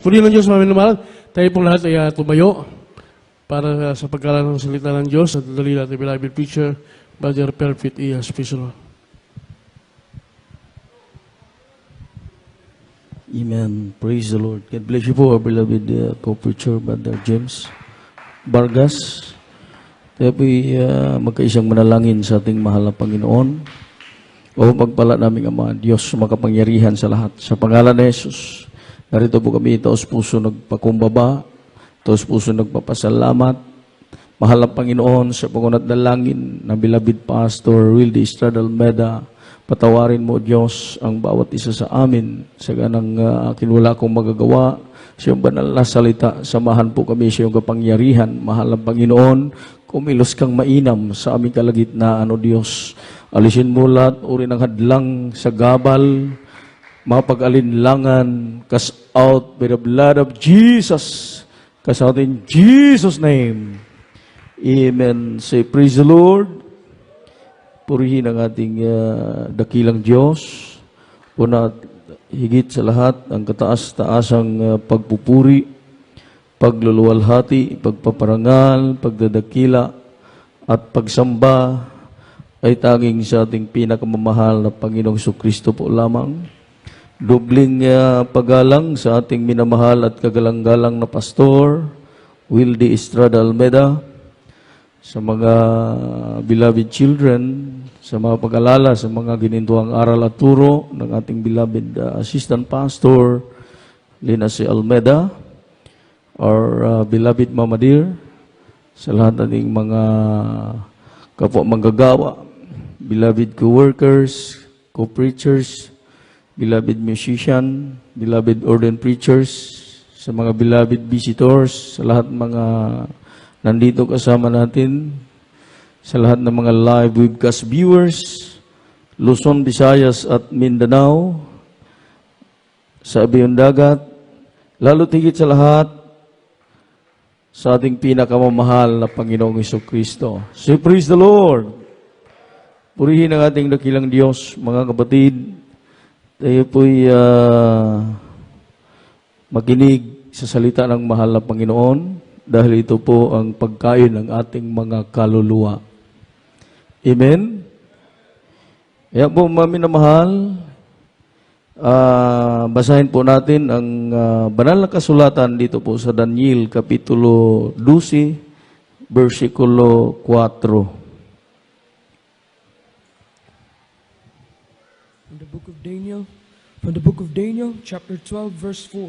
Puri ng Diyos, mga minamahal, tayo pong lahat ay tumayo para sa pagkalan ng salita ng Diyos at dali natin beloved preacher, Brother Perfect E. Hospital. Amen. Praise the Lord. God bless you po, our beloved co-preacher, Brother James Vargas. Tayo po'y magkaisang manalangin sa ating mahal na Panginoon. O pagpala naming Ama, Diyos makapangyarihan sa lahat. Sa pangalan ni Jesus, narito po kami, taos puso nagpakumbaba, taos puso nagpapasalamat. Mahal na Panginoon, sa pangunat dalangin ng beloved Pastor Wildy Estrada Almeda, patawarin mo, Diyos, ang bawat isa sa amin. Sa ganang akin wala akong magagawa. Sa iyong banal na salita, samahan po kami sa iyong kapangyarihan. Mahal na Panginoon, kumilos kang mainam sa aming kalagitnaan, O Diyos. Alisin mo lahat, uri ng hadlang sa gabal, mga pag-alinlangan, cast out by the blood of Jesus. Cast out in Jesus' name. Amen. Say, praise the Lord. Purihin ang ating dakilang Diyos. Una, higit sa lahat, ang kataas-taasang pagpupuri, pagluluwalhati, pagpaparangal, pagdadakila, at pagsamba ay tanging sa ating pinakamamahal na Panginoong Jesucristo po lamang. Dubling paggalang sa ating minamahal at kagalang-galang na Pastor Wildy Estrada Almeda, sa mga beloved children, sa mga pag-alala, sa mga ginintuang aral at turo ng ating beloved Assistant Pastor Lina C. Almeda, our beloved Mama Dear, sa lahat ng mga kapwa manggagawa, beloved co-workers, co-preachers, beloved musician, beloved ordained preachers, sa mga beloved visitors, sa lahat mga nandito kasama natin, sa lahat ng mga live webcast viewers, Luzon, Visayas at Mindanao, sa Abiyong Dagat, lalo tigit sa lahat, sa ating pinakamamahal na Panginoong Jesucristo. So praise the Lord. Purihin ang ating dakilang Diyos, mga kapatid. Tayo po'y makinig sa salita ng mahal na Panginoon dahil ito po ang pagkain ng ating mga kaluluwa. Amen? Kaya po, mga minamahal, basahin po natin ang banal na kasulatan dito po sa Daniel Kapitulo 12, versikulo 4. From the book of Daniel, chapter 12, verse 4.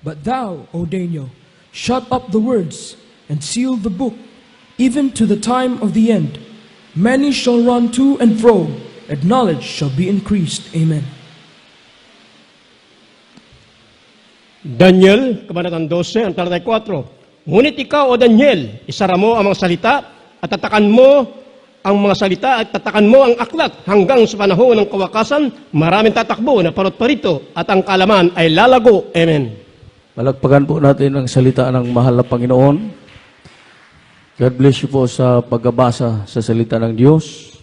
But thou, O Daniel, shut up the words and seal the book, even to the time of the end. Many shall run to and fro, and knowledge shall be increased. Amen. Daniel, Kabanatang 12, ang talatay 4. Ngunit ikaw, O Daniel, isara mo ang mga salita at tatakan mo ang mga salita at tatakan mo ang aklat hanggang sa panahon ng kawakasan. Maraming tatakbo na parot parito at ang kalaman ay lalago. Amen. Palagpagan po natin ang salita ng mahal na Panginoon. God bless you po sa pagbabasa sa salita ng Diyos.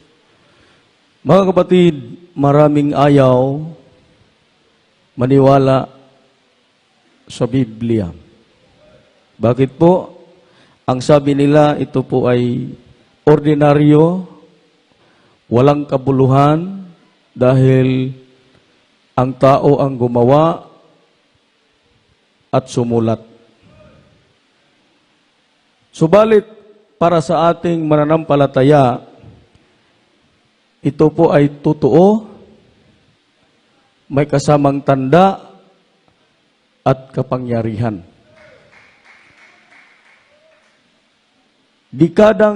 Mga kapatid, maraming ayaw maniwala sa Biblia. Bakit po? Ang sabi nila, ito po ay ordinaryo, walang kabuluhan, dahil ang tao ang gumawa at sumulat. Subalit, para sa ating mananampalataya, ito po ay totoo, may kasamang tanda at kapangyarihan. Dekada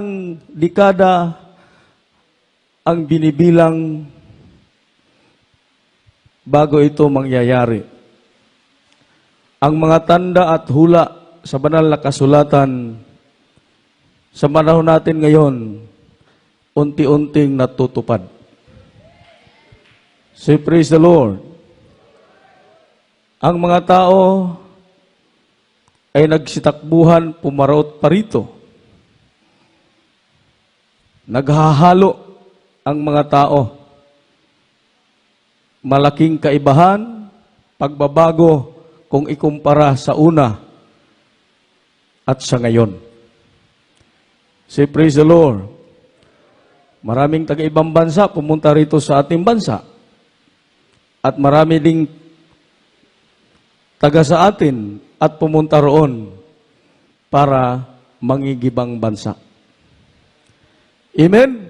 ang binibilang bago ito mangyayari. Ang mga tanda at hula sa banal na kasulatan sa panahon natin ngayon, unti-unting natutupad. Say, praise the Lord. Ang mga tao ay nagsitakbuhan, pumarot parito. Naghahalo ang mga tao malaking kaibahan, pagbabago kung ikumpara sa una at sa ngayon. Say praise the Lord. Maraming taga-ibang bansa pumunta rito sa ating bansa. At marami ding taga sa atin at pumunta roon para mangigibang bansa. Amen?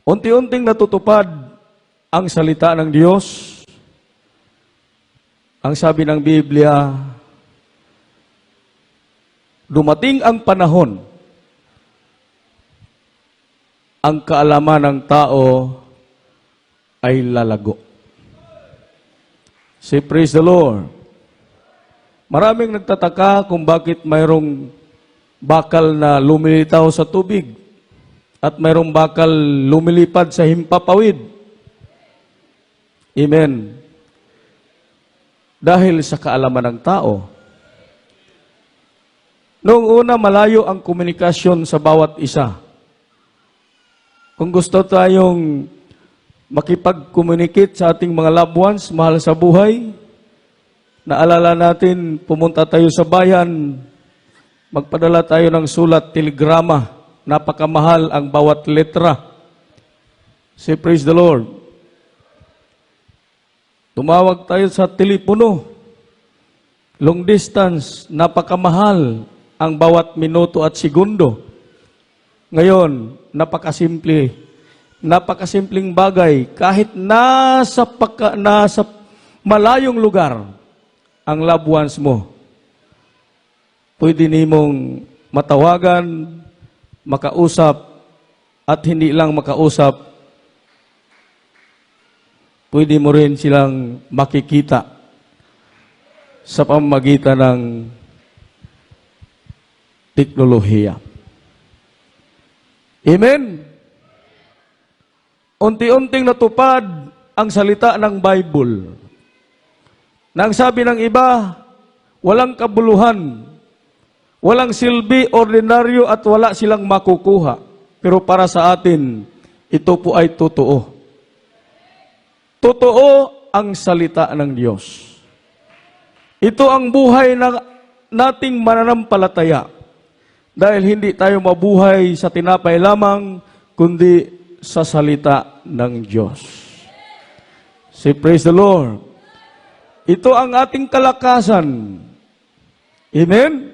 Unti-unting natutupad ang salita ng Diyos. Ang sabi ng Biblia, dumating ang panahon, ang kaalaman ng tao ay lalago. Say praise the Lord. Maraming nagtataka kung bakit mayroong bakal na lumilitaw sa tubig at mayroong bakal lumilipad sa himpapawid. Amen. Dahil sa kaalaman ng tao. Noong una, malayo ang komunikasyon sa bawat isa. Kung gusto tayong makipag-communicate sa ating mga loved ones, mahal sa buhay, naalala natin, pumunta tayo sa bayan, magpadala tayo ng sulat, telegrama, napakamahal ang bawat letra. Say praise the Lord. Tumawag tayo sa telepono, long distance, napakamahal ang bawat minuto at segundo. Ngayon, napakasimpleng bagay, kahit nasa malayong lugar ang loved ones mo, pwede nimong matawagan, makausap, at hindi lang makausap, pwede mo rin silang makikita sa pamamagitan ng teknolohiya. Amen? Unti-unting natupad ang salita ng Bible. Nang sabi ng iba, walang kabuluhan, walang silbi, ordinaryo at wala silang makukuha. Pero para sa atin, ito po ay totoo. Totoo ang salita ng Diyos. Ito ang buhay na nating mananampalataya. Dahil hindi tayo mabuhay sa tinapay lamang, kundi sa salita ng Diyos. Say praise the Lord. Ito ang ating kalakasan. Amen?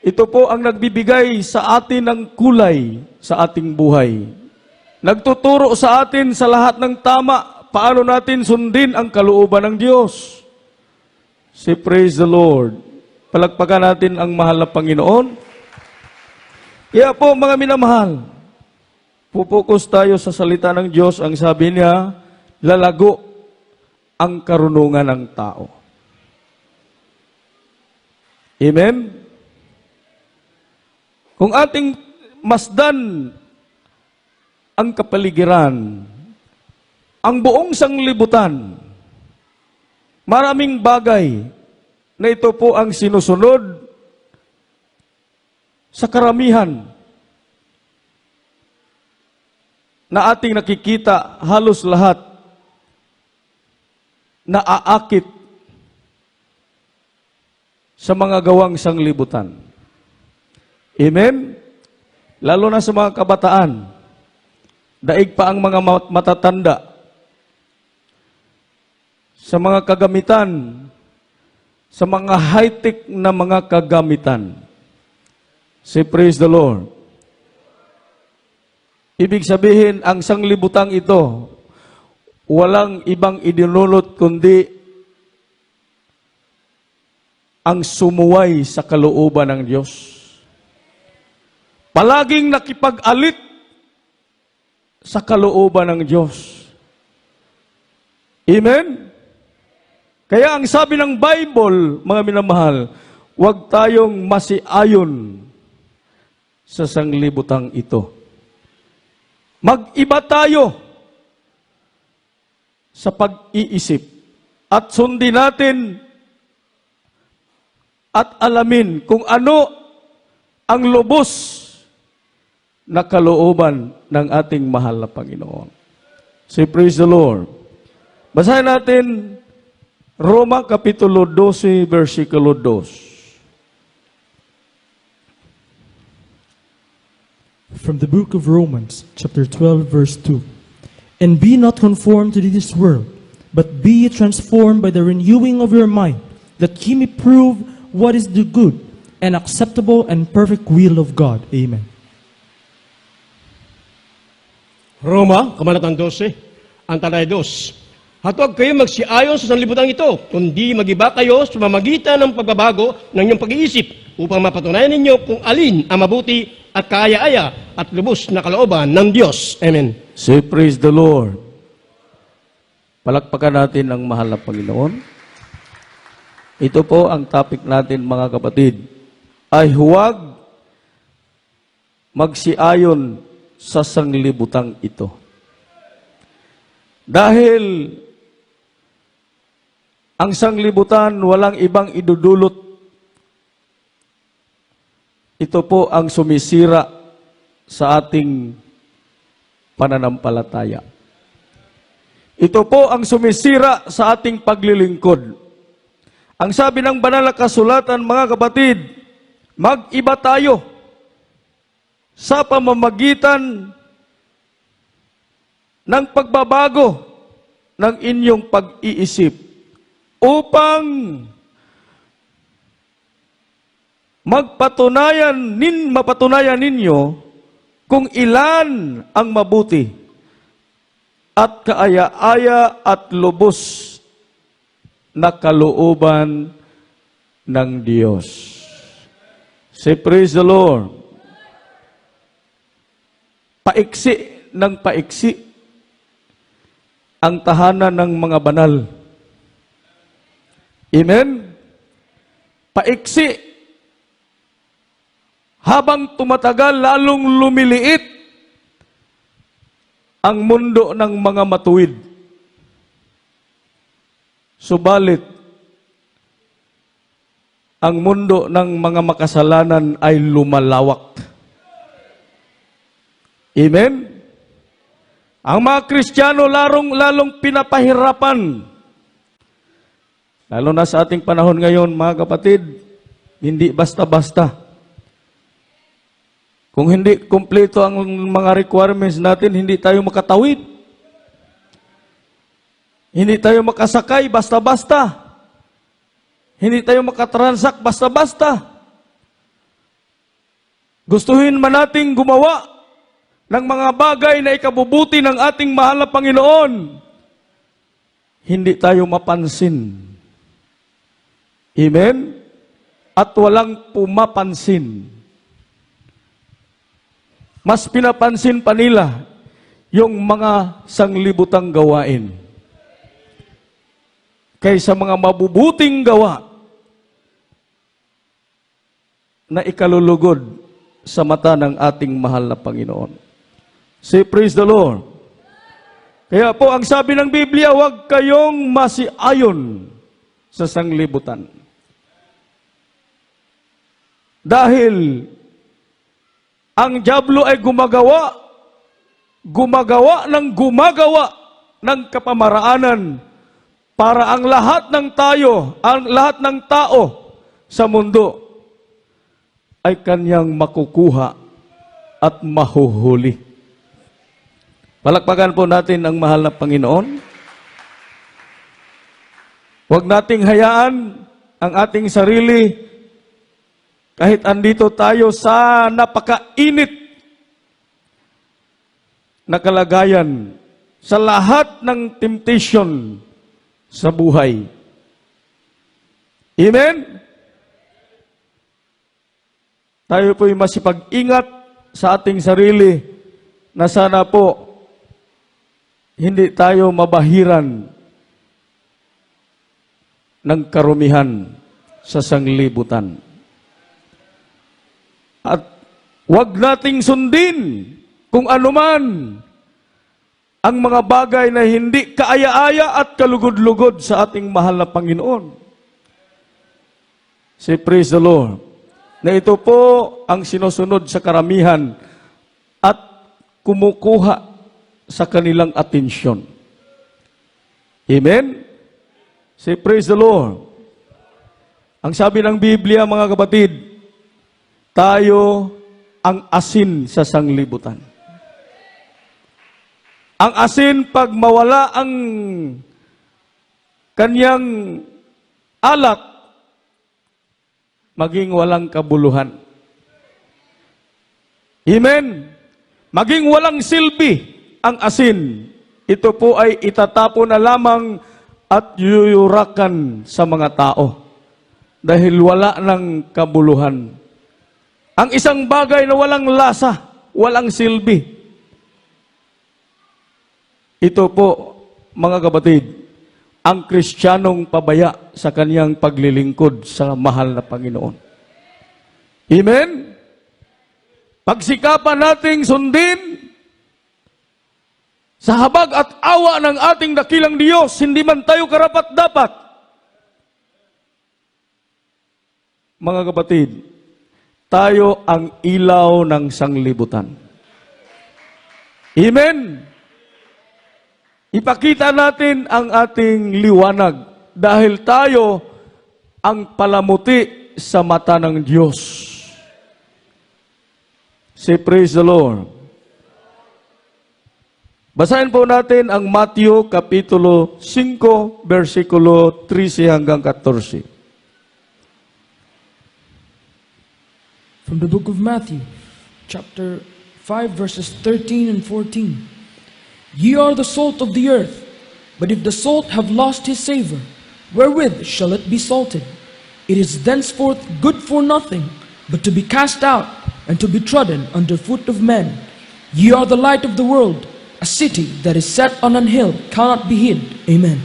Ito po ang nagbibigay sa atin ng kulay sa ating buhay. Nagtuturo sa atin sa lahat ng tama, paano natin sundin ang kalooban ng Diyos. Say praise the Lord. Palagpakan natin ang mahal na Panginoon. Kaya po mga minamahal, pupokus tayo sa salita ng Diyos. Ang sabi niya, lalago ang karunungan ng tao. Amen? Kung ating masdan ang kapaligiran, ang buong sanglibutan, maraming bagay na ito po ang sinusunod sa karamihan na ating nakikita, halos lahat naaakit sa mga gawang sanglibutan. Amen? Lalo na sa mga kabataan, daig pa ang mga matatanda, sa mga kagamitan, sa mga high-tech na mga kagamitan. Say praise the Lord. Ibig sabihin, ang sanglibutang ito, walang ibang idinulot kundi ang sumuway sa kalooban ng Diyos. Palaging nakipag-alit sa kalooban ng Diyos. Amen? Kaya ang sabi ng Bible, mga minamahal, huwag tayong masiayon sa sanglibutang ito. Mag-iba tayo sa pag-iisip at sundin natin at alamin kung ano ang lubos na kalooban ng ating mahal na Panginoon. Say praise the Lord. Basahin natin Roma Kapitulo 12, versikulo 2. From the book of Romans, chapter 12, verse 2. And be not conformed to this world, but be ye transformed by the renewing of your mind, that ye may prove what is the good and acceptable and perfect will of God. Amen. Roma, Kabanatang 12, ang talay 2. Hatwag kayo magsiayon sa sanlibutan ito, kundi magiba kayo sa pamamagitan ng pagbabago ng inyong pag-iisip upang mapatunayan ninyo kung alin ang mabuti at kaaya-aya at lubos na kalooban ng Diyos. Amen. Say praise the Lord. Palakpakan natin ang mahal na Panginoon. Ito po ang topic natin mga kapatid. Ay huwag magsiayon sa sanglibutang ito. Dahil ang sanglibutan walang ibang idudulot. Ito po ang sumisira sa ating pananampalataya. Ito po ang sumisira sa ating paglilingkod. Ang sabi ng banal na kasulatan, mga kapatid, mag-iba tayo sa pamamagitan ng pagbabago ng inyong pag-iisip upang mapatunayan ninyo kung ilan ang mabuti at kaaya-aya at lubos na kalooban ng Diyos. Say praise the Lord. Paiksi ng paiksi ang tahanan ng mga banal. Amen? Paiksi. Habang tumatagal, lalong lumiliit ang mundo ng mga matuwid. Subalit, ang mundo ng mga makasalanan ay lumalawak. Amen? Ang mga Kristiyano lalong pinapahirapan. Lalo na sa ating panahon ngayon, mga kapatid, hindi basta-basta. Kung hindi kumpleto ang mga requirements natin, hindi tayo makatawid. Hindi tayo makasakay basta-basta. Hindi tayo makatransak basta-basta. Gustuhin man nating gumawa ng mga bagay na ikabubuti ng ating mahal na Panginoon, hindi tayo mapansin. Amen? At walang pumapansin. Mas pinapansin pa nila yung mga sanglibutang gawain kaysa mga mabubuting gawa na ikalulugod sa mata ng ating mahal na Panginoon. Say praise the Lord. Kaya po ang sabi ng Biblia, huwag kayong masiayon sa sanglibutan. Dahil ang dyablo ay gumagawa ng kapamaraanan para ang lahat ng tao sa mundo ay kanyang makukuha at mahuhuli. Palakpakan po natin ang mahal na Panginoon. Huwag nating hayaan ang ating sarili kahit andito tayo sa napakainit na kalagayan, sa lahat ng temptation sa buhay. Amen? Tayo po'y masipag-ingat sa ating sarili na sana po hindi tayo mabahiran ng karumihan sa sanglibutan. At huwag nating sundin kung anuman ang mga bagay na hindi kaaya-aya at kalugod-lugod sa ating mahal na Panginoon. Say praise the Lord. Na ito po ang sinusunod sa karamihan at kumukuha sa kanilang atensyon. Amen? Say, praise the Lord. Ang sabi ng Biblia, mga kapatid, tayo ang asin sa sanglibutan. Ang asin, pag mawala ang kanyang alat, maging walang kabuluhan. Amen? Maging walang silbi ang asin. Ito po ay itatapo na lamang at yuyurakan sa mga tao dahil wala ng kabuluhan. Ang isang bagay na walang lasa, walang silbi. Ito po, mga kapatid, ang Kristiyanong pabaya sa kaniyang paglilingkod sa mahal na Panginoon. Amen? Pagsikapan nating sundin sa habag at awa ng ating dakilang Diyos, hindi man tayo karapat-dapat. Mga kapatid, tayo ang ilaw ng sanglibutan. Amen? Ipakita natin ang ating liwanag dahil tayo ang palamuti sa mata ng Diyos. Say, praise the Lord. Basahin po natin ang Matthew Kapitulo 5, versikulo 13 hanggang 14. From the book of Matthew, chapter 5, verses 13 and 14. Ye are the salt of the earth, but if the salt have lost his savor, wherewith shall it be salted? It is thenceforth good for nothing, but to be cast out, and to be trodden under foot of men. Ye are the light of the world. A city that is set on an hill cannot be hid. Amen.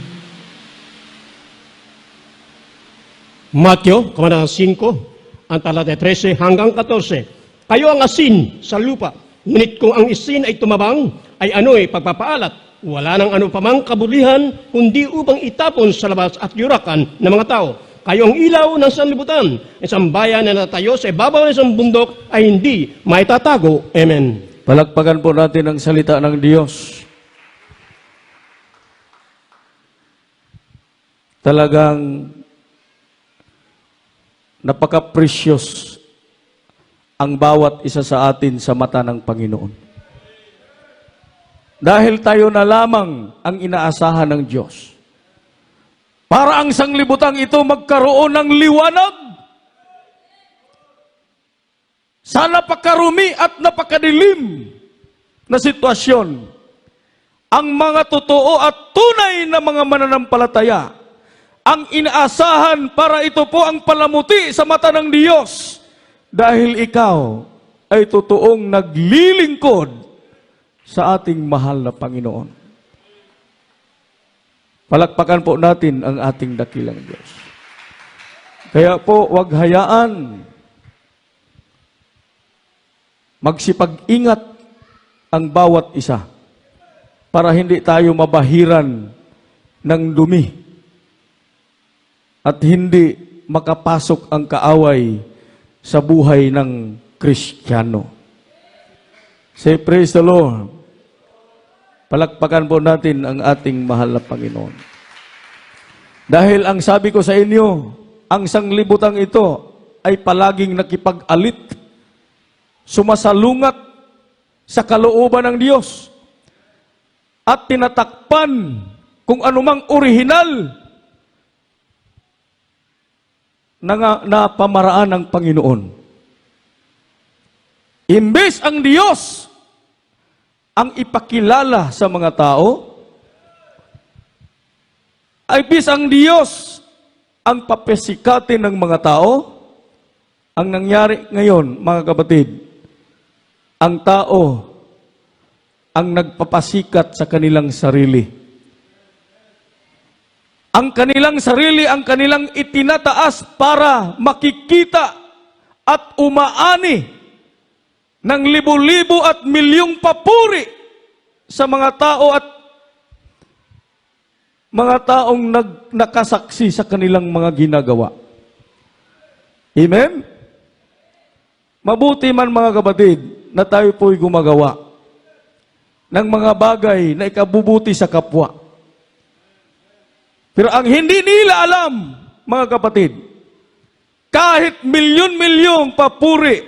Mateo, Kabanata 5, ang talata 13 hanggang 14. Kayo ang asin sa lupa, ngunit kung ang asin ay tumabang, ay ano'y pagpapaalat. Wala nang ano pamang kabulihan, kundi upang itapon sa labas at yurakan ng mga tao. Kayo ang ilaw ng sanlibutan. Isang bayan na natayo sa ibabaw ng isang bundok ay hindi maitatago. Amen. Palakpakan po natin ang salita ng Diyos. Talagang napaka-precious ang bawat isa sa atin sa mata ng Panginoon. Dahil tayo na lamang ang inaasahan ng Diyos. Para ang sanglibutang ito magkaroon ng liwanag. Sa napakarumi at napakadilim na sitwasyon, ang mga totoo at tunay na mga mananampalataya, ang inaasahan para ito po ang palamuti sa mata ng Diyos. Dahil ikaw ay totoong naglilingkod sa ating mahal na Panginoon. Palakpakan po natin ang ating dakilang Diyos. Kaya po, huwag hayaan. Magsipag-ingat ang bawat isa para hindi tayo mabahiran ng dumi at hindi makapasok ang kaaway sa buhay ng Kristiyano. Say, praise the Lord. Palakpakan po natin ang ating mahal na Panginoon. Dahil ang sabi ko sa inyo, ang sanglibutang ito ay palaging nakipag-alit, sumasalungat sa kalooban ng Diyos, at tinatakpan kung anumang orihinal na pamaraan ng Panginoon. Imbes ang Diyos ang ipakilala sa mga tao, ay bis ang Diyos ang papesikatin ng mga tao. Ang nangyari ngayon, mga kapatid, ang tao ang nagpapasikat sa kanilang sarili. Ang kanilang sarili, ang kanilang itinataas para makikita at umaani ng libo-libo at milyong papuri sa mga tao at mga taong nakasaksi sa kanilang mga ginagawa. Amen? Mabuti man, mga kapatid, na tayo po'y gumagawa ng mga bagay na ikabubuti sa kapwa. Pero ang hindi nila alam, mga kapatid, kahit milyon-milyong papuri,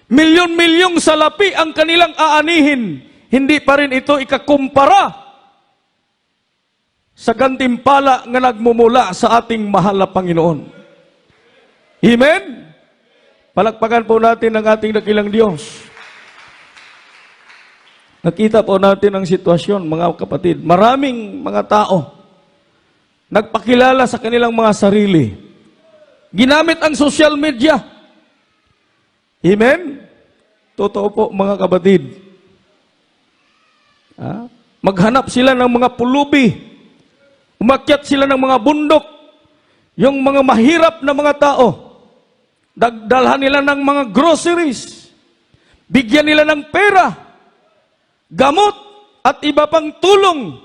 milyon-milyong salapi ang kanilang aanihin, hindi pa rin ito ikakumpara sa gantimpala nga nagmumula sa ating mahal na Panginoon. Amen? Palakpakan po natin ang ating dakilang Diyos. Nakita po natin ang sitwasyon, mga kapatid. Maraming mga tao nagpakilala sa kanilang mga sarili. Ginamit ang social media. Amen? Totoo po, mga kapatid. Maghanap sila ng mga pulubi. Umakyat sila ng mga bundok. Yung mga mahirap na mga tao. Dagdalhan nila ng mga groceries. Bigyan nila ng pera, gamot, at iba pang tulong.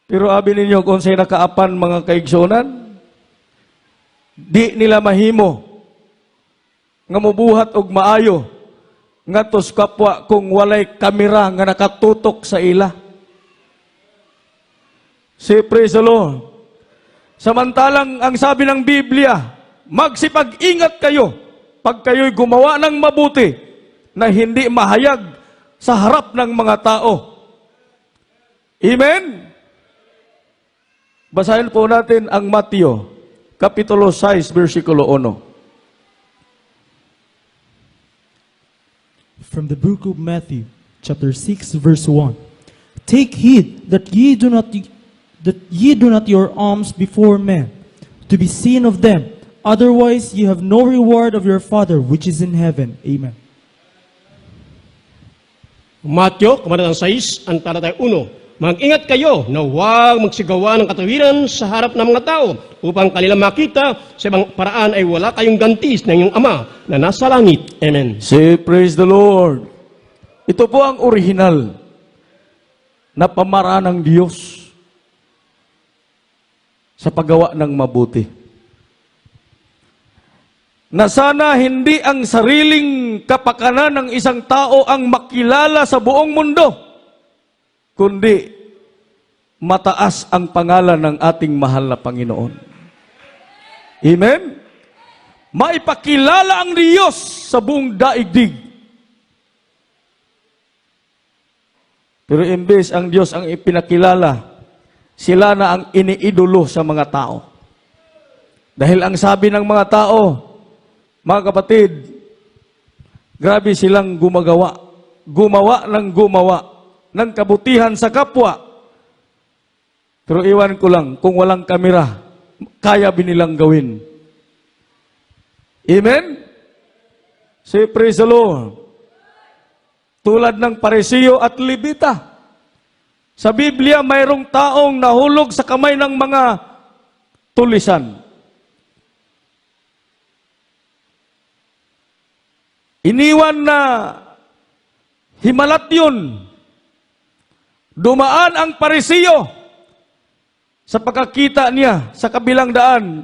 Pero abi ninyo kung sa'y nakaapan mga kaigsunan, di nila mahimo nga mubuhat og maayo nga tos kapwa kung walay kamera nga nakatutok sa ila. Say praise the Lord. Samantalang ang sabi ng Biblia, magsipag-ingat kayo pag kayo'y gumawa ng mabuti na hindi mahayag sa harap ng mga tao. Amen? Basahin po natin ang Mateo, Kapitulo 6, versikulo 1. From the book of Matthew, chapter 6, verse 1. Take heed that ye do not your alms before men, to be seen of them. Otherwise ye have no reward of your Father which is in heaven. Amen. Mateo, kabanatang 6, ang talatay 1. Mag-ingat kayo na huwag magsigawa ng katawiran sa harap ng mga tao upang kanilang makita sa ibang paraan ay wala kayong gantis ng iyong Ama na nasa langit. Amen. Say, praise the Lord. Ito po ang original na pamaraan ng Diyos sa paggawa ng mabuti. Na sana hindi ang sariling kapakanan ng isang tao ang makilala sa buong mundo, kundi mataas ang pangalan ng ating mahal na Panginoon. Amen? Maipakilala ang Diyos sa buong daigdig. Pero imbes ang Diyos ang ipinakilala, sila na ang iniidolo sa mga tao. Dahil ang sabi ng mga tao, mga kapatid, grabe silang gumawa ng kabutihan sa kapwa. Pero iwan ko lang, kung walang kamera, kaya binilang gawin. Amen? Say praise the Lord. Tulad ng Pariseo at Levita. Sa Biblia, mayroong taong nahulog sa kamay ng mga tulisan. Iniwan na himalat yun. Dumaan ang Pariseo. Sa pagkakita niya sa kabilang daan,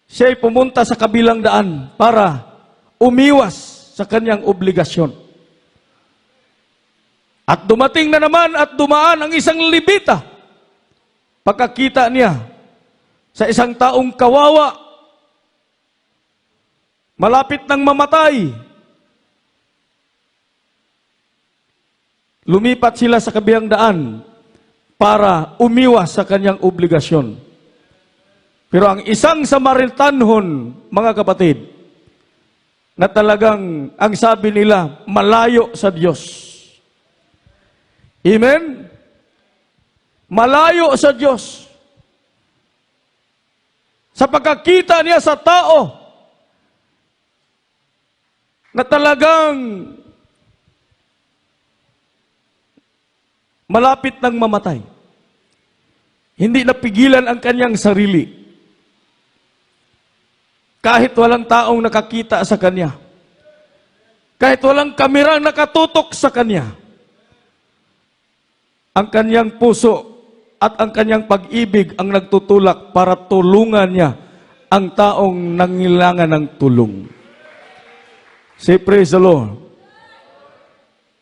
siya'y pumunta sa kabilang daan para umiwas sa kanyang obligasyon. At dumating na naman at dumaan ang isang Levita. Pagkakita niya sa isang taong kawawa, malapit ng mamatay, lumipat sila sa kabilang daan para umiwas sa kanyang obligasyon. Pero ang isang Samaritanhon, mga kapatid, na talagang ang sabi nila, malayo sa Diyos. Amen? Malayo sa Diyos. Sa pagkakita niya sa tao, na talagang malapit ng mamatay. Hindi napigilan ang kanyang sarili. Kahit walang taong nakakita sa kanya. Kahit walang kamerang nakatutok sa kanya. Ang kanyang puso at ang kanyang pag-ibig ang nagtutulak para tulungan niya ang taong nangailangan ng tulong. Say praise the Lord.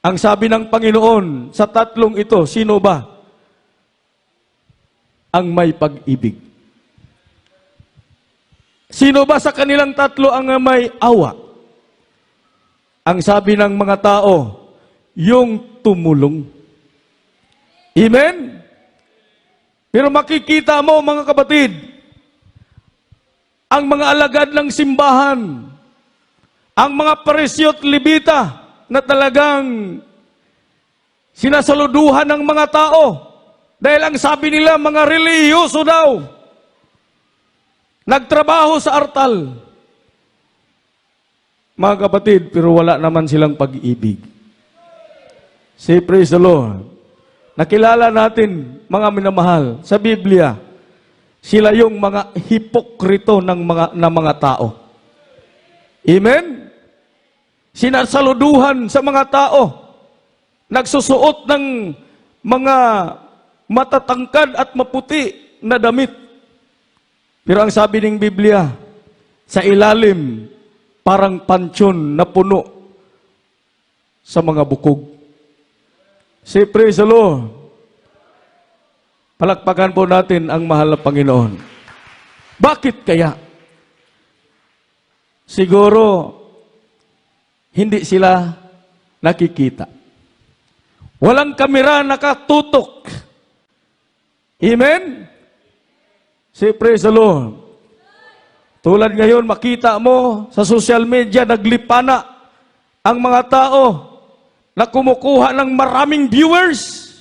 Ang sabi ng Panginoon sa tatlong ito, sino ba ang may pag-ibig. Sino ba sa kanilang tatlo ang may awa? Ang sabi ng mga tao, yung tumulong. Amen? Pero makikita mo, mga kapatid, ang mga alagad ng simbahan, ang mga parisyo at libita na talagang sinasaluduhan ng mga tao dahil ang sabi nila mga relihiyoso daw, nagtrabaho sa artal. Mga kapatid, pero wala naman silang pag-ibig. Say praise the Lord. Nakilala natin, mga minamahal, sa Biblia, sila yung mga hipokrito ng mga tao. Amen? Sinasaluduhan sa mga tao, nagsusuot ng mga matatangkad at maputi na damit. Pero ang sabi ng Biblia, sa ilalim, parang pansyon na puno sa mga bukog. Say praise the Lord. Palakpakan po natin ang mahal na Panginoon. Bakit kaya? Siguro, hindi sila nakikita. Walang kamera nakatutok. Amen? Say praise the Lord. Tulad ngayon, makita mo sa social media, naglipana ang mga tao na kumukuha ng maraming viewers.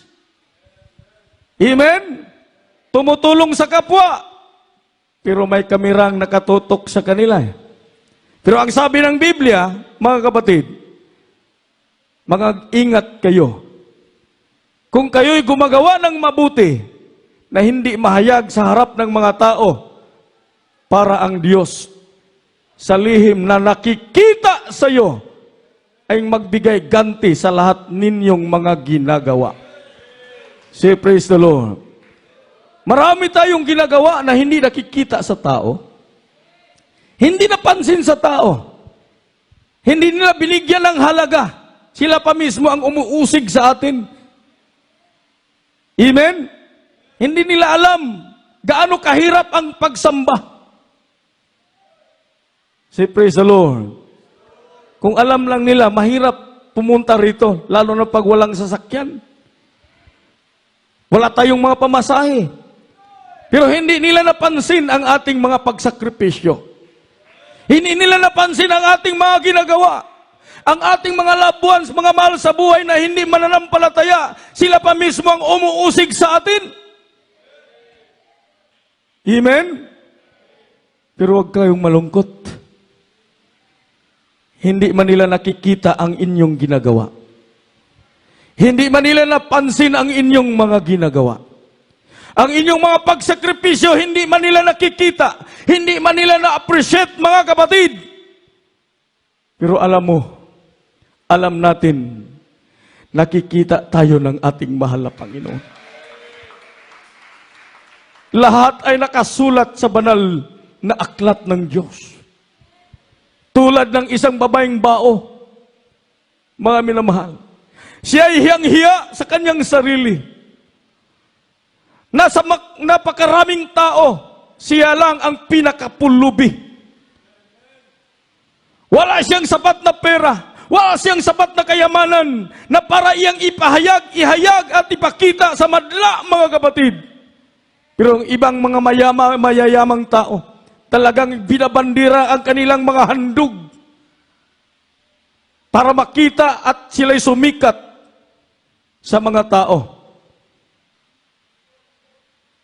Amen? Tumutulong sa kapwa. Pero may kamerang nakatutok sa kanila. Pero ang sabi ng Biblia, mga kapatid, mag-ingat kayo. Kung kayo'y gumagawa ng mabuti na hindi mahayag sa harap ng mga tao, para ang Diyos sa lihim na nakikita sa iyo ay magbigay ganti sa lahat ninyong mga ginagawa. Say praise the Lord. Marami tayong ginagawa na hindi nakikita sa tao. Hindi napansin sa tao. Hindi nila binigyan ng halaga. Sila pa mismo ang umuusig sa atin. Amen? Hindi nila alam gaano kahirap ang pagsamba. Say praise the Lord. Kung alam lang nila, mahirap pumunta rito, lalo na pag walang sasakyan. Wala tayong mga pamasahe. Pero hindi nila napansin ang ating mga pagsakripisyo. Hindi nila napansin ang ating mga ginagawa. Ang ating mga loved ones, mga mahal sa buhay na hindi mananampalataya, sila pa mismo ang umuusig sa atin. Amen? Pero huwag kayong malungkot. Hindi man nila nakikita ang inyong ginagawa. Hindi man nila napansin ang inyong mga ginagawa. Ang inyong mga pagsakripisyo, hindi man nila nakikita. Hindi man nila na-appreciate, mga kapatid. Pero alam mo, alam natin, nakikita tayo ng ating mahal na Panginoon. Lahat ay nakasulat sa banal na aklat ng Diyos. Tulad ng isang babaeng bao, mga minamahal. Siya ay hiyang-hiya sa kanyang sarili. Nasa napakaraming tao, siya lang ang pinakapulubi. Wala siyang sapat na pera, wala siyang sapat na kayamanan na para iyang ihayag at ipakita sa madla, mga kapatid. Pero ang ibang mga mayayamang tao, talagang binabandira ang kanilang mga handog para makita at sila'y sumikat sa mga tao.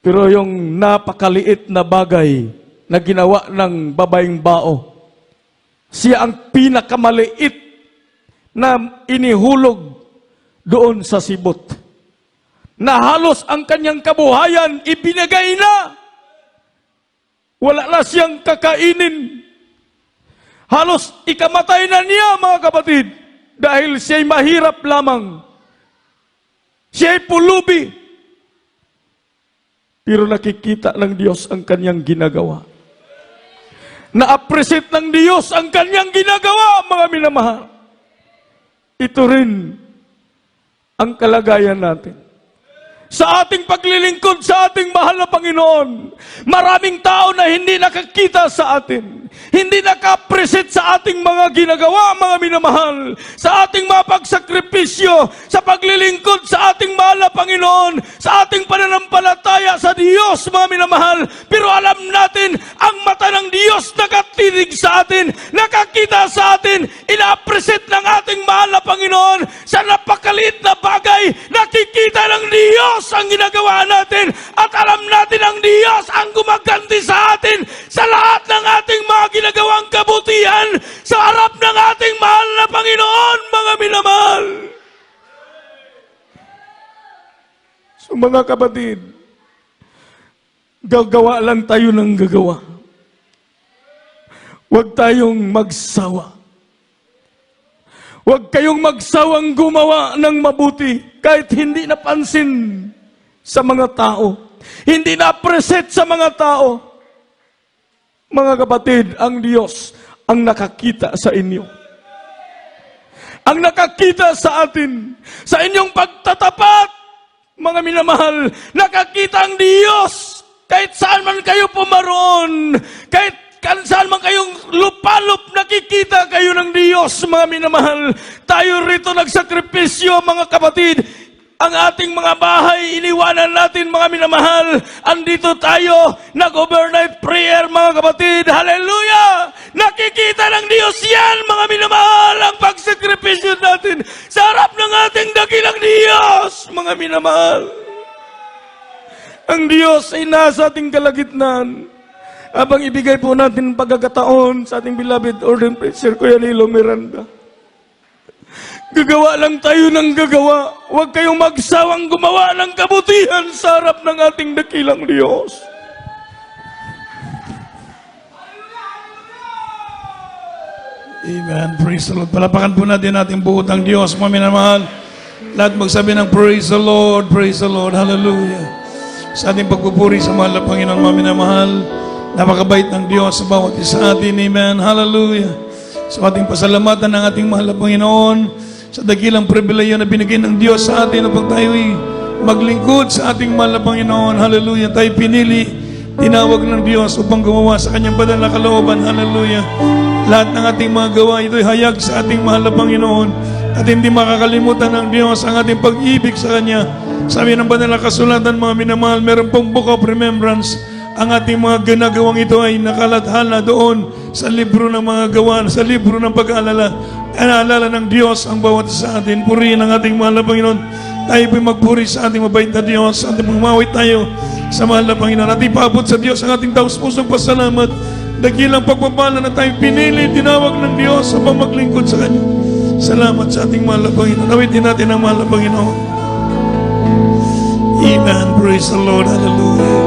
Pero yung napakaliit na bagay na ginawa ng babaeng bao, siya ang pinakamaliit na inihulog doon sa sibot. Na halos ang kanyang kabuhayan ibinigay na. Wala na siyang kakainin. Halos ikamatay na niya, mga kapatid, dahil siya'y mahirap lamang. Siya'y pulubi. Pero nakikita ng Diyos ang kanyang ginagawa. Na-appreciate ng Diyos ang kanyang ginagawa, mga minamahal. Ito rin ang kalagayan natin. Sa ating paglilingkod sa ating mahal na Panginoon. Panginoon. Maraming tao na hindi nakakita sa atin, hindi naka-appreciate sa ating mga ginagawa, mga minamahal, sa ating mga pagsakripisyo, sa paglilingkod sa ating mahal na Panginoon, sa ating pananampalataya sa Diyos, mga minamahal. Pero alam natin, ang mata ng Diyos nakatinig sa atin, nakakita sa atin, ina-appreciate ng ating mahal na Panginoon sa napakaliit na bagay. Nakikita ng Diyos ang ginagawa natin at alam natin ang Diyos ang gumaganti sa atin sa lahat ng ating mga ginagawang kabutihan sa harap ng ating mahal na Panginoon, mga minamahal. So mga kapatid, gagawa lang tayo ng gagawa. Huwag tayong magsawa. Huwag kayong magsawang gumawa ng mabuti kahit hindi napansin sa mga tao. Hindi na-appreciate sa mga tao. Mga kapatid, ang Diyos ang nakakita sa inyo. Ang nakakita sa atin, sa inyong pagtatapat, mga minamahal, nakakita ang Diyos kahit saan man kayo pumaroon, kahit saan man kayong lupalop, nakikita kayo ng Diyos, mga minamahal. Tayo rito nagsakripisyo, mga kapatid. Ang ating mga bahay, iniwanan natin, mga minamahal. Andito tayo, nag-overnight prayer, mga kapatid. Hallelujah! Nakikita ng Diyos yan, mga minamahal, ang pagsakripisyo natin sa harap ng ating dakilang Diyos, mga minamahal. Ang Diyos ay nasa ating kalagitnaan. Habang ibigay po natin pagkakataon sa ating beloved ordained preacher, Kuya Nilo Miranda. Gagawa lang tayo ng gagawa. Huwag kayong magsawang gumawa ng kabutihan sa harap ng ating dakilang Diyos. Amen. Praise the Lord. Palapakan po natin ating buot ang Diyos, mga minamahal. Lahat magsabi ng praise the Lord, praise the Lord, hallelujah. Sa ating pagpupuri sa mahal na Panginoon, mga minamahal, napakabait ng Diyos sa bawat isa atin, amen, hallelujah. Sa ating pasalamatan ng ating mahal na Panginoon, sa dakilang pribileyo na binigay ng Diyos sa atin upang tayo'y maglingkod sa ating mahal na Panginoon, hallelujah. Tayo pinili, tinawag ng Diyos upang gumawa sa kanyang banal na kalooban, hallelujah. Lahat ng ating mga gawa, ito'y hayag sa ating mahal na Panginoon at hindi makakalimutan ng Diyos ang ating pag-ibig sa Kanya. Sabi ng banal na kasulatan, mga minamahal, meron pong book of remembrance. Ang ating mga ginagawang ito ay nakalathala doon sa libro ng mga gawa, sa libro ng pag-aalala. Naalala ng Diyos ang bawat sa atin. Purihin ang ating mahal na Panginoon. Tayo po'y magpuri sa ating mabait na Diyos. At magmawit tayo sa mahal na Panginoon. At ipaabot sa Diyos ang ating taus-pusong pasalamat. Dakilang pagpapala na tayo pinili, tinawag ng Diyos upang maglingkod sa Kanya. Salamat sa ating mahal na Panginoon. Nawitin natin ang mahal na Panginoon. Amen. Praise the Lord. Hallelujah.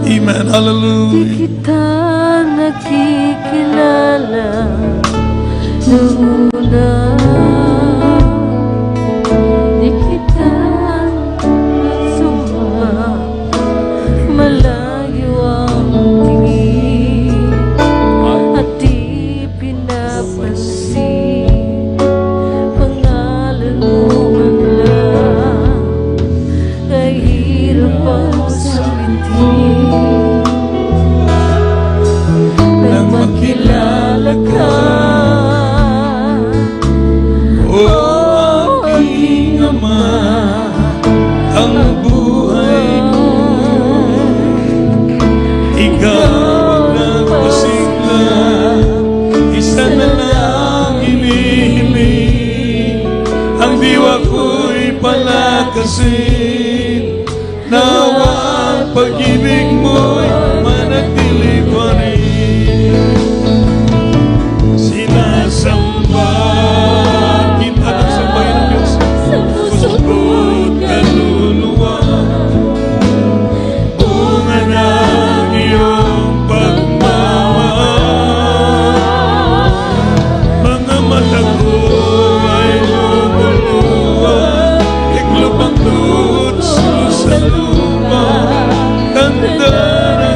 Amen. Hallelujah. Di kita nakikilala noong una. Di kita sumama, malayo ang tingin at di pinapansin. Pangalan mo man lang ay hirap ang sabitin. Nang makilala ka, Oh, aking Ama, ang buhay ko, ikaw nagpasigla, isa na lang inihiling, ang diwa ko'y palakasin, nawa ang pag-ibig mo'y manatili pa rin. Sinasamba kita ng sambahin ng Diyos, sa puso puso ko't kaluluwa, bunga ng iyong pagmamahal. Mga mata ko ay lumuluwa, iglop ang lutso sa lupa, tanda ng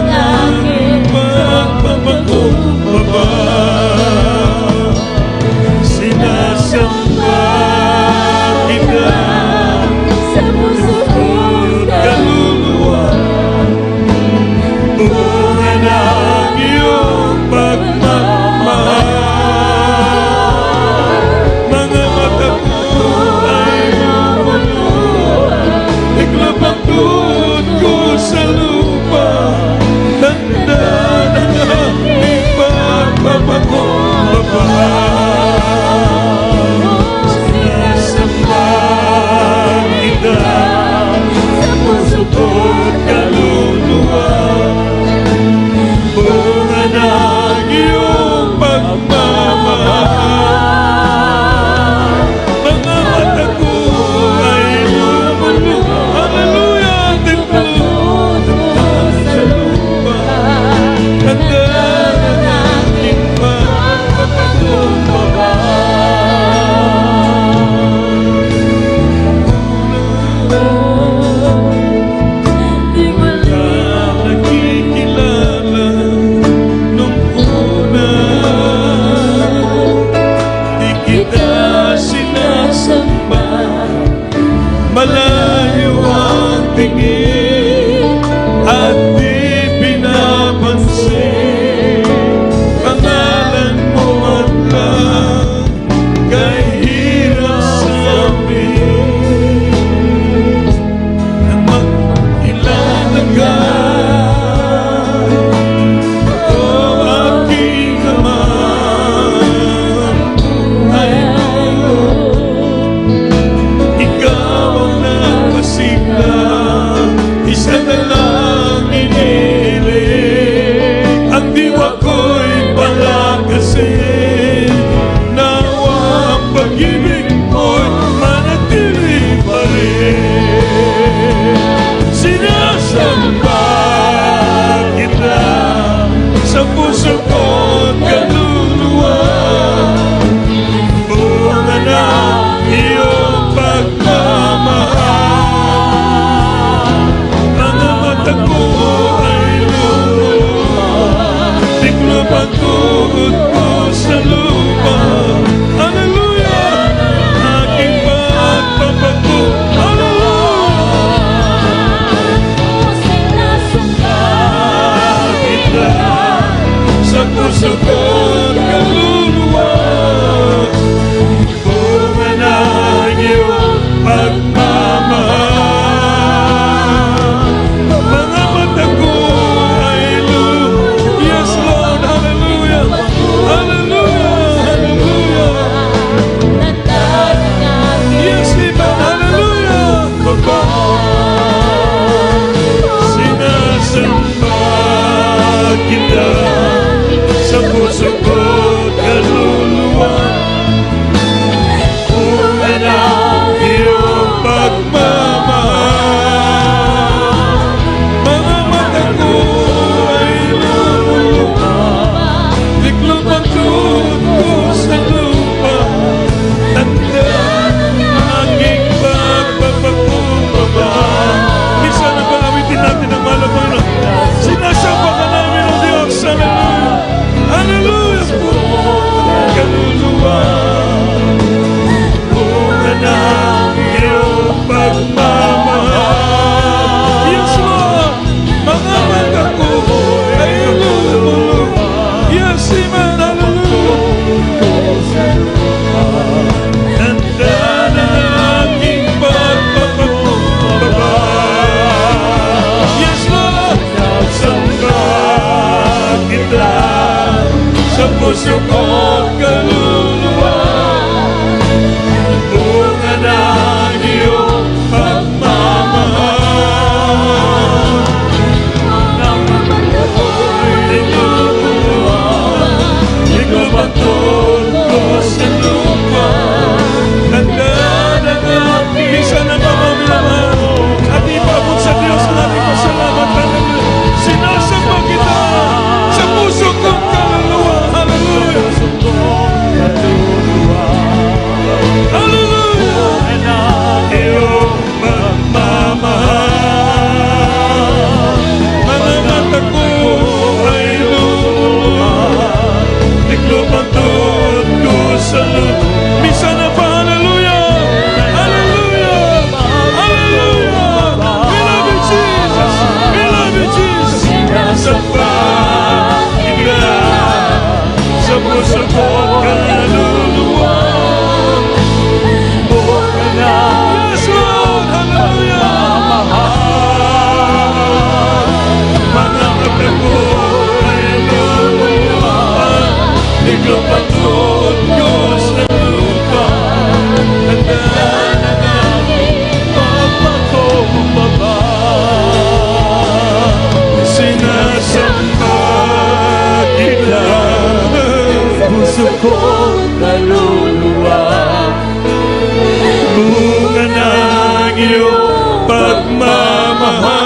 iyong pagmamahal.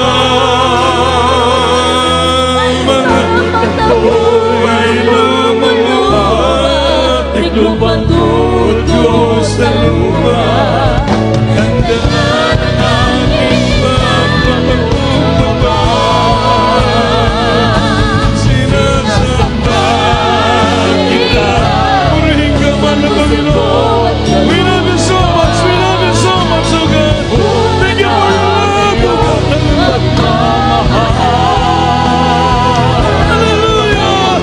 Mga mata ko'y lumuluha, tiklupang tuto sa lupa. Ganda ng aking pagpapakumbaba, sinasamba kita. Purihin ka man na Panginoon. We love you so much, we love you so much, oh God. Thank you for your love, oh God. Hallelujah.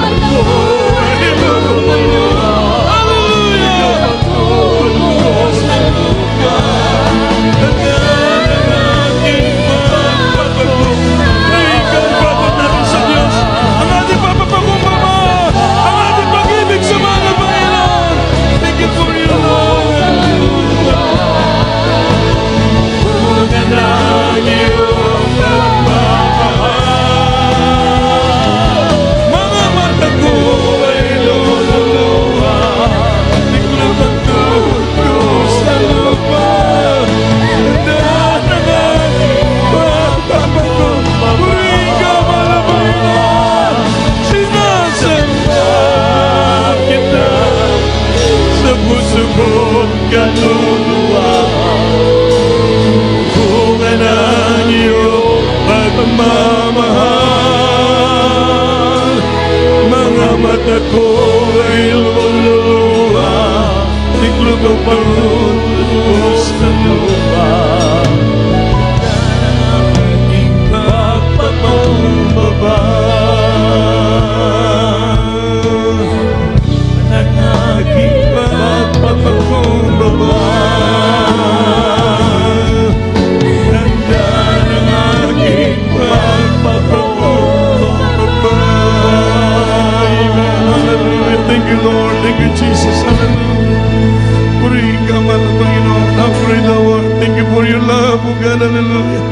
Kaluluwa, bunga ng iyong pagmamahal. Mga mata ko ay lumuluha, tiklog ang paglutos ng lupa. Ang aking pagpapakumbaba, ang aking pagpapakumbaba. Ganda ng aking pagpapakumbaba. Hallelujah. Thank you, Lord. Thank you, Jesus. Hallelujah. Purihin ka man, Panginoon. Pray, Lord. Thank you for your love, O God. Hallelujah.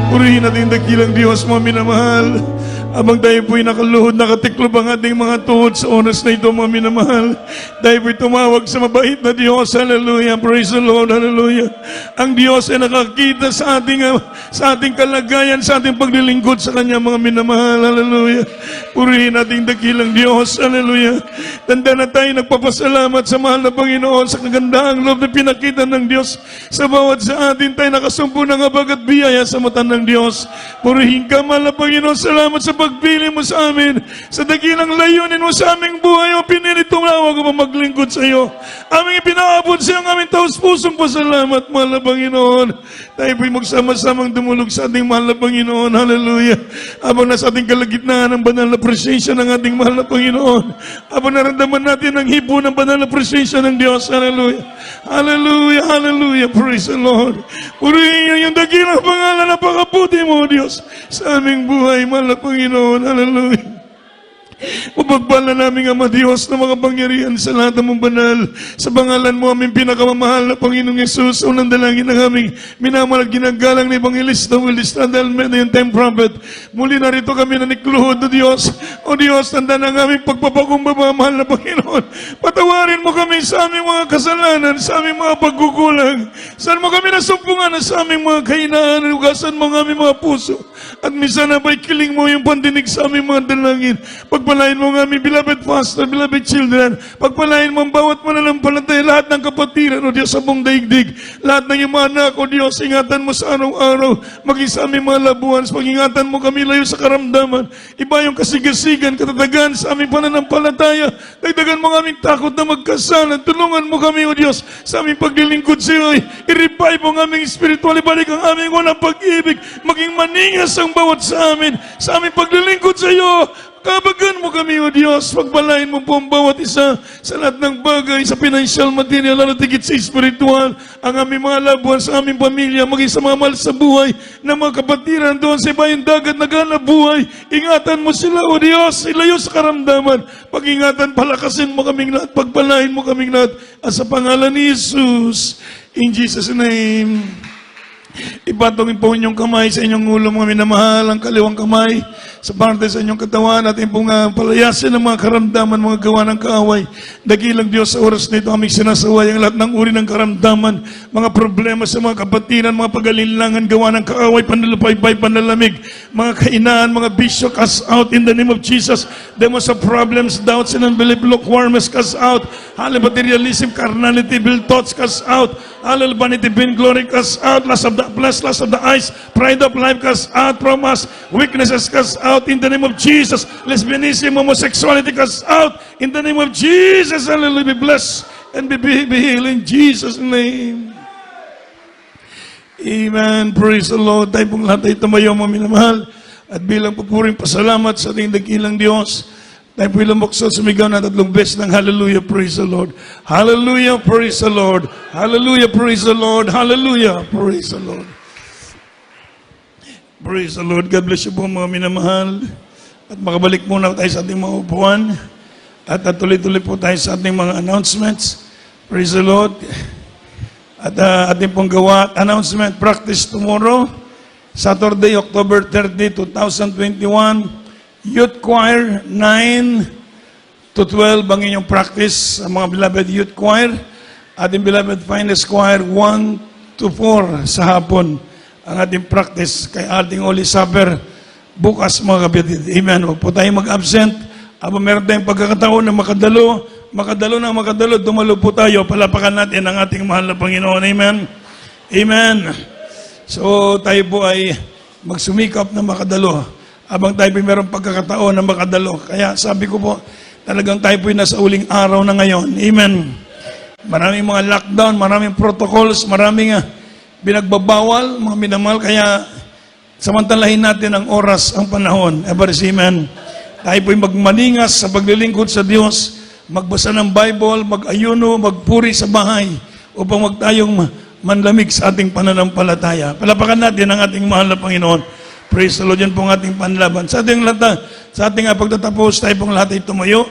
Purihin natin dakilang Diyos, mga minamahal. Abang tayo po'y nakaluhod, nakatiklob ang ating mga tuhod sa oras na ito, mga minamahal. Tayo po'y tumawag sa mabait na Diyos. Hallelujah. Praise the Lord. Hallelujah. Ang Diyos ay nakakita sa ating kalagayan, sa ating paglilingkod sa Kanya, mga minamahal. Hallelujah. Purihin nating dakilang Diyos. Hallelujah. Tanda na tayo nagpapasalamat sa mahal na Panginoon sa kagandaang loob na pinakita ng Diyos sa bawat sa atin. Tayo nakasumpo ng habag at biyaya sa mata ng Diyos. Purihin ka, mahal na Panginoon. Salamat sa pagpili mo sa amin, sa dakilang layunin mo sa aming buhay, o pinili tumawag o maglingkod sa iyo. Aming ipinaabot sa iyo ang aming taus-pusong pasalamat, mahal na Panginoon. Tayo po'y magsama-samang dumulog sa ating mahal na Panginoon. Hallelujah. Habang nasa ating kalagitnaan ng banal na presensya ng ating mahal na Panginoon. Habang naramdaman natin ang hipo ng banal na presensya ng Diyos. Hallelujah. Hallelujah. Hallelujah. Praise the Lord. Purihin yung dakilang pangalan na pakaputi mo, Diyos, sa aming buhay, mahal na Panginoon. Hallelujah. Pagpala namin, Ama Diyos, na mga pangyarihan sa lahat ng mong banal. Sa pangalan mo, aming pinakamamahal na Panginoong Yesus, unang dalangin ng aming minamalag ginagalang ni Evangelista Will Estrada Almeida, yung time prophet. Muli narito kami na nikluhod, O Diyos. O Diyos, tanda ng aming pagpapakumbaba, mahal na Panginoon. Patawarin mo kami sa aming mga kasalanan, sa aming mga pagkukulang. Saan mo kami nasumpungan sa aming mga kahinaan, ugasan mo ang aming mga puso. At minsan na ba'y kiling mo yung pandinig sa aming mga dalangin. Pagpalain mo ang aming beloved pastor, beloved children. Pagpalain mo ang bawat mananampalataya, lahat ng kapatiran, O Diyos, sa buong daigdig. Lahat ng iyong mga anak, O Diyos, ingatan mo sa araw-araw. Maging sa aming mga labuhan, pag-ingatan mo kami layo sa karamdaman. Iba yung kasigasigan, katatagan sa aming pananampalataya. Dagdagan mo ang aming takot na magkasalan. Tulungan mo kami, O Diyos, sa aming paglilingkod sa iyo. I-revive mo ang aming spiritual. Ibalik ang aming unang pag-ibig. Maging maningas ang bawat sa aming paglilingkod sa iyo. Kabagan mo kami, O Diyos. Pagpalain mo po ang bawat isa sa lahat ng bagay, sa financial, material, lalo tigit sa spiritual, ang aming mga labuhan sa aming pamilya, maging sa mga mahal sa buhay, na mga kapatiran doon sa ibayang dagat na ganap buhay. Ingatan mo sila, O Diyos, ilayo sa karamdaman. Pag-ingatan, palakasin mo kaming lahat, pagpalain mo kaming lahat. At sa pangalan ni Jesus, in Jesus' name, Ipatungin po inyong kamay sa inyong ulo, mga minamahal, ang kaliwang kamay sa parte sa inyong katawan, at pong palayasin ang mga karamdaman, mga gawa ng kaaway. Dakilang Diyos, sa oras nito aming sinasaway ang lahat ng uri ng karamdaman, mga problema sa mga kapatiran, mga pag-alinlangan, gawa ng kaaway, panlalapay, panlalamig, mga kainaan, mga bisyo, cast out in the name of Jesus. Demons of problems, doubts, and unbelief, lukewarmness, cast out. Hallelujah, materialism, carnality, evil thoughts, cast out. Hallelujah, vanity, vain glory, cast out. Lust of the flesh, lust of the eyes, pride of life, cast out from us. Weaknesses, cast out in the name of Jesus. Lesbianism, homosexuality, cast out in the name of Jesus. Hallelujah, be blessed and be healed in Jesus' name. Amen. Praise the Lord. Tayo pong lahat ay tumayo, mga minamahal. At bilang pupuring pasalamat sa ating dakilang Diyos, tayo po ilang bukso, sumigaw na 3 beses ng hallelujah, praise the Lord. Hallelujah, praise the Lord. Hallelujah, praise the Lord. Hallelujah, praise the Lord. Praise the Lord. God bless you po, mga minamahal. At makabalik muna tayo sa ating mga upuan. At tuloy-tuloy po tayo sa ating mga announcements. Praise the Lord. At ating pong gawa, announcement, practice tomorrow, Saturday, October 30, 2021, Youth Choir, 9 to 12 ang inyong practice, ang mga beloved Youth Choir. Ating beloved Finest Choir, 1 to 4 sa hapon, ang ating practice kay ating Holy Supper bukas, mga kapatid. Amen. Huwag po tayong mag-absent. Aba meron tayong pagkakataon na makadalo, dumalo po tayo. Palapakan natin ang ating mahal na Panginoon. Amen. Amen. So tayo po ay magsumikap na makadalo. Abang tayo po mayroong pagkakataon na makadalo. Kaya sabi ko po, talagang tayo po nasa uling araw na ngayon. Amen. Maraming mga lockdown, maraming protocols, maraming binagbabawal, mga minamahal. Kaya samantalahin natin ang oras, ang panahon. Everybody, amen. Tayo po magmaningas sa paglilingkod sa Diyos, magbasa ng Bible, mag-ayuno, magpuri sa bahay, upang wag tayong manlamig sa ating pananampalataya. Palapakan natin ang ating mahal na Panginoon. Praise the Lord, yan pong ating panlaban. Sa ating pagtatapos, tayo pong lahat ay tumayo.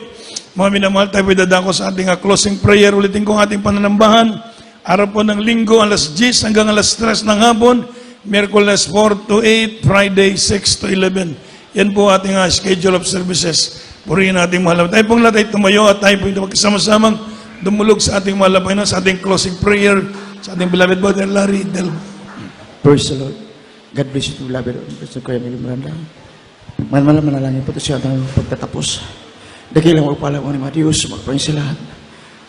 Mga minamahal, tayo po dadako sa ating closing prayer. Ulitin ko ang ating pananambahan. Araw po ng linggo, alas 10 hanggang alas 3 ng hapon. Miyerkules 4 to 8, Friday 6 to 11. Yan po ating schedule of services. Purihin nating mahal. Tayo pong lahat ay tumayo at tayo po magkasama-samang dumulog sa ating mahal na Panginoon, sa ating closing prayer, sa ating beloved brother Larry Del. Praise the Lord. God bless you, beloved. Bless you, Kuya Mili Miranda. Manalangin po ito siya ang pagtatapos. Dakilang magpala mo ni Diyos, magpahin sa lahat.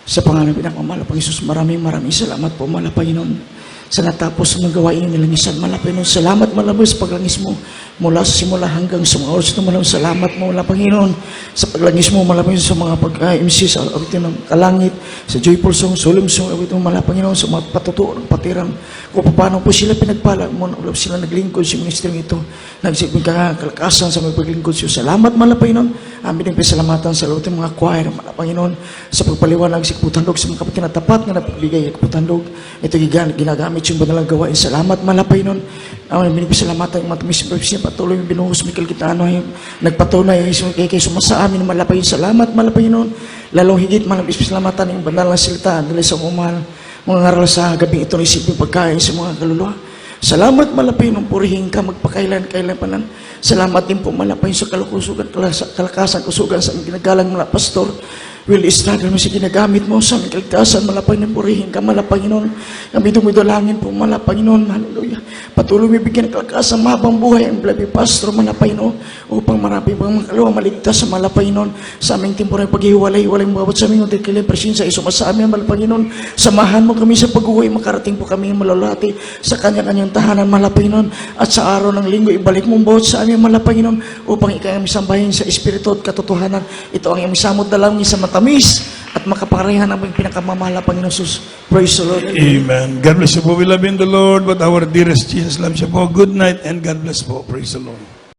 Sa pangalan pinakmamahal pang Isus, maraming salamat po, mahal na Panginoon. Sa natapos ng gawain ng nilangisan, mahal na Panginoon. Salamat, mahal na sa paglangis mo. Mula sa simula hanggang sa mga oras ito, mahal na salamat mo, mahal na Panginoon. Sa paglangis mo, mahal na Panginoon, sa mga pag-MC, sa awitin ng kalangit, sa joyful song, solemn song, awitin mo, mahal na Panginoon, sa mga patutuo ng patirang, kung paano po sila pinagpala mo, sila naglingkod sa ministering ito, nagsipin kalakasan sa mga paglingkod siya. Salamat, mahal na Panginoon. Amin ang pasalamatan sa loob ng mga choir, mahal na Panginoon, sa pagpaliwanag sa kaputandog, sa mga kapatid na tapat na napagbigay ng kaputandog. Ito ginagamit yung banalang gawain. Salamat, mahal na Panginoon. Amin ang pasalamatan yung matamis niya, patuloy yung binuhos, Mikal Kitano, yung nagpatunay, kay sumasa amin, mahal na Panginoon. Salamat, mahal na Panginoon. Lalong higit, mahal na pasalamatan yung banal na salita, dahil sa umahal, mga ngaral sa gabing ito, isipin pagkain sa mga kaluluwa. Salamat, malapay nung purihin ka, magpakailan panan. Salamat din po, malapay sa kalukusugan, kalakasan, kusugan sa ginagalang mga pastor. Will Estrada mo sa ginagamit mo sa aming kaligtasan, malapay ng purihin ka, malapay noon. Kami dumidolangin po, malapay noon, hallelujah. Patuloy may bigyan ng kalakasan, mahabang buhay ang blabi pastor, malapay noon, upang marami pang mga kalawa maligtas sa malapay noon. Sa aming temporay paghihiwalay-hiwalay bawat sa aming hotel kiling presensya, isuma sa amin, malapay noon. Samahan mo kami sa pag-uwi, makarating po kami malalati sa kanya-kanyang tahanan, malapay noon. At sa araw ng linggo, ibalik mo bawat sa amin, malapay noon, upang ikayang sambahin sa espiritu at katotohanan. Ito ang iyong samot dalangin sa matamis at makaparehan ang pinakamamahal na Panginoon Jesus. Praise the Lord. Amen. God bless you po. We love in the Lord, but our dearest Jesus loves you po. Good night and God bless po. Praise the Lord.